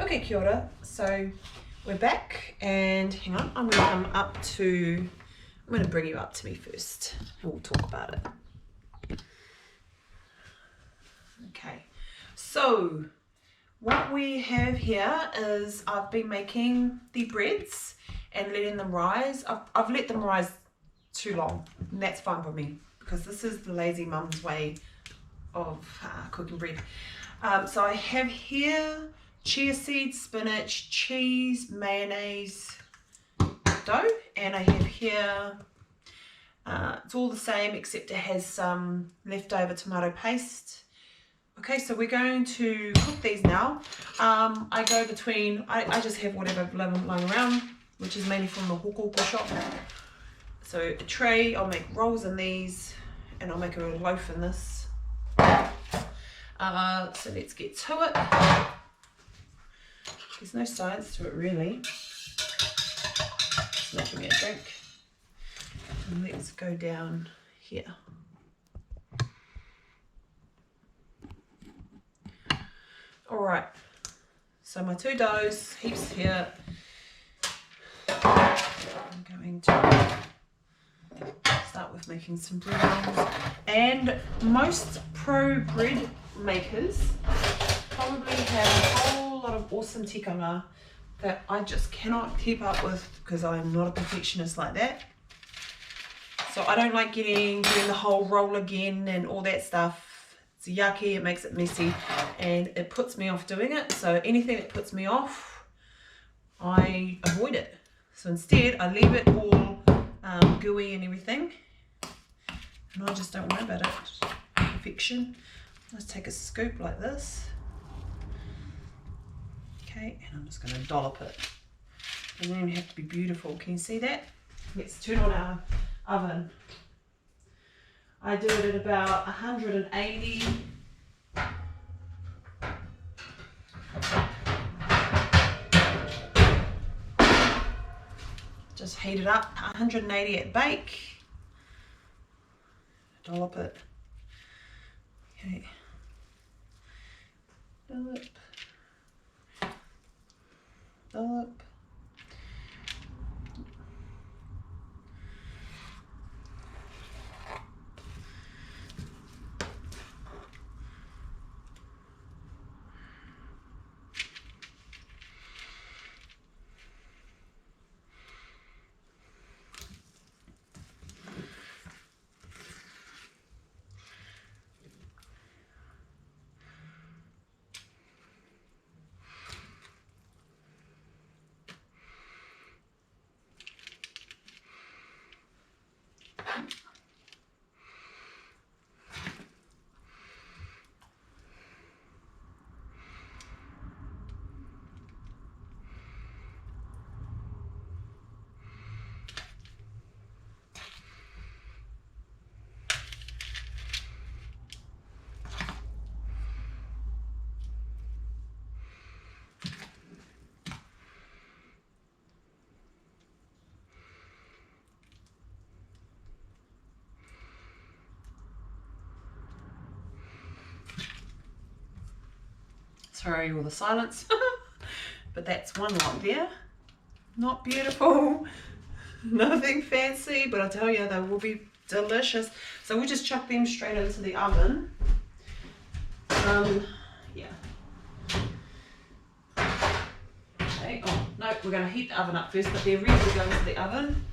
Okay, kia ora. So we're back, and hang on, I'm going to bring you up to me first, and we'll talk about it. Okay, so what we have here is I've been making the breads and letting them rise. I've let them rise too long, and that's fine for me because this is the lazy mum's way of cooking bread. So I have here chia seeds, spinach, cheese, mayonnaise, dough, and I have here, it's all the same except it has some leftover tomato paste. Okay, so we're going to cook these now. I go between, I just have whatever lying around, which is mainly from the hokoko shop. So a tray, I'll make rolls in these, and I'll make a loaf in this. So let's get to it. There's no science to it really. It's not me a drink. And let's go down here. Alright, so my two doughs, heaps here. I'm going to start with making some bread rolls. And most pro bread makers probably have a whole lot of awesome tikanga that I just cannot keep up with because I'm not a perfectionist like that. So I don't like doing the whole roll again and all that stuff. It's yucky, it makes it messy, and it puts me off doing it. So anything that puts me off, I avoid it. So instead, I leave it all gooey and everything, and I just don't worry about it. Perfection. Let's take a scoop like this. Okay, and I'm just going to dollop it. It doesn't even have to be beautiful. Can you see that? Let's turn on our oven. I do it at about 180. Just heat it up, 180 at bake. Dollop it. Okay. Dollop. Dollop. Sorry all the silence, but that's one lot there. Not beautiful, nothing fancy, but I tell you they will be delicious. So we'll just chuck them straight into the oven. Yeah. Okay. Oh no, we're going to heat the oven up first, but they're ready to go into the oven.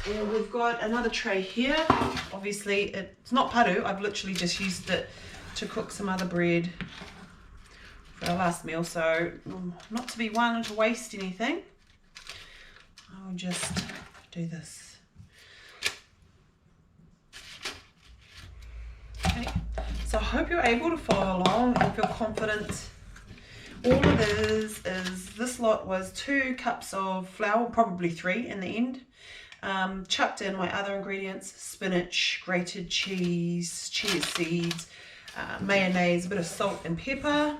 And we've got another tray here. Obviously it's not paru, I've literally just used it to cook some other bread for our last meal, so not to be one to waste anything, I'll just do this. Okay, so I hope you're able to follow along and feel confident. All it is this lot was 2 cups of flour, probably 3 in the end. Chucked in my other ingredients: spinach, grated cheese, chia seeds, mayonnaise, a bit of salt and pepper.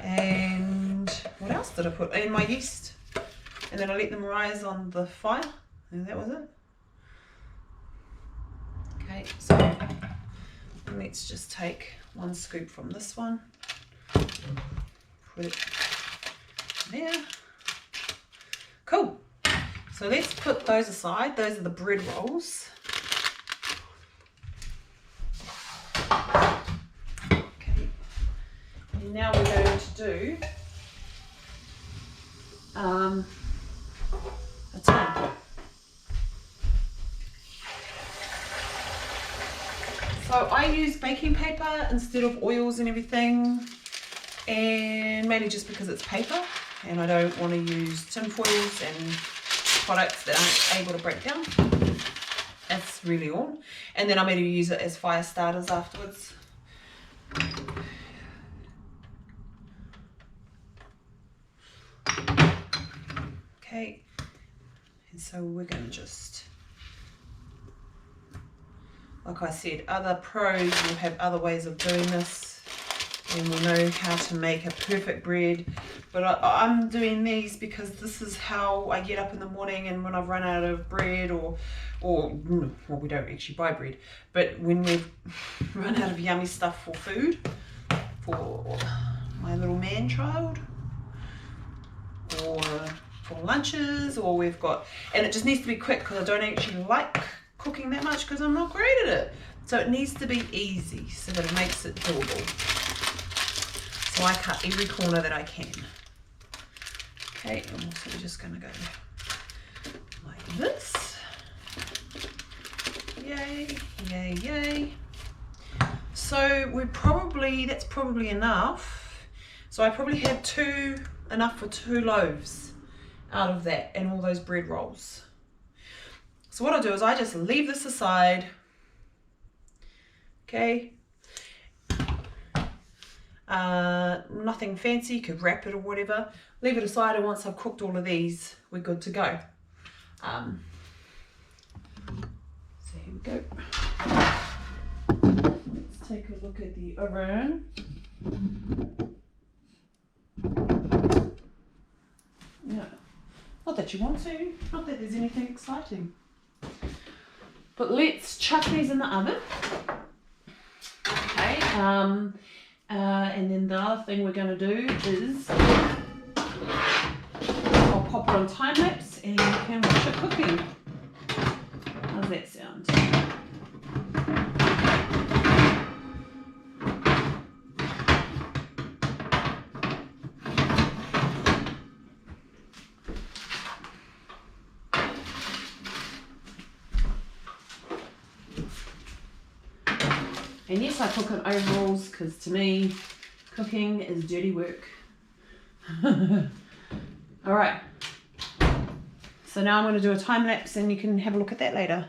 And what else did I put? And my yeast. And then I let them rise on the fire. And that was it. Okay, so And let's just take 1 scoop from this one, put it there. Cool. So let's put those aside. Those are the bread rolls. Okay. And now we're going to do a tin. So I use baking paper instead of oils and everything, and mainly just because it's paper and I don't want to use tin foils and products that aren't able to break down. That's really all. And then I'm going to use it as fire starters afterwards. Okay, and so we're going to just, like I said, other pros will have other ways of doing this and will know how to make a perfect bread. But I'm doing these because this is how I get up in the morning, and when I've run out of bread or well, we don't actually buy bread, but when we've run out of yummy stuff for food, for my little man child, or for lunches, or we've got, and it just needs to be quick because I don't actually like cooking that much because I'm not great at it. So it needs to be easy so that it makes it doable. So I cut every corner that I can. Okay, I'm also just going to go like this. Yay, yay, yay. So that's probably enough. So I probably had enough for 2 loaves out of that and all those bread rolls. So what I'll do is I just leave this aside. Okay. Nothing fancy, you could wrap it or whatever. Leave it aside, and once I've cooked all of these, we're good to go. So here we go. Let's take a look at the oven. Yeah. Not that you want to, not that there's anything exciting. But let's chuck these in the oven. Okay. And then the other thing we're going to do is I'll pop it on time lapse and you can watch it cooking. How's that sound? And yes, I cook in overalls because to me, cooking is dirty work. All right. So now I'm going to do a time lapse and you can have a look at that later.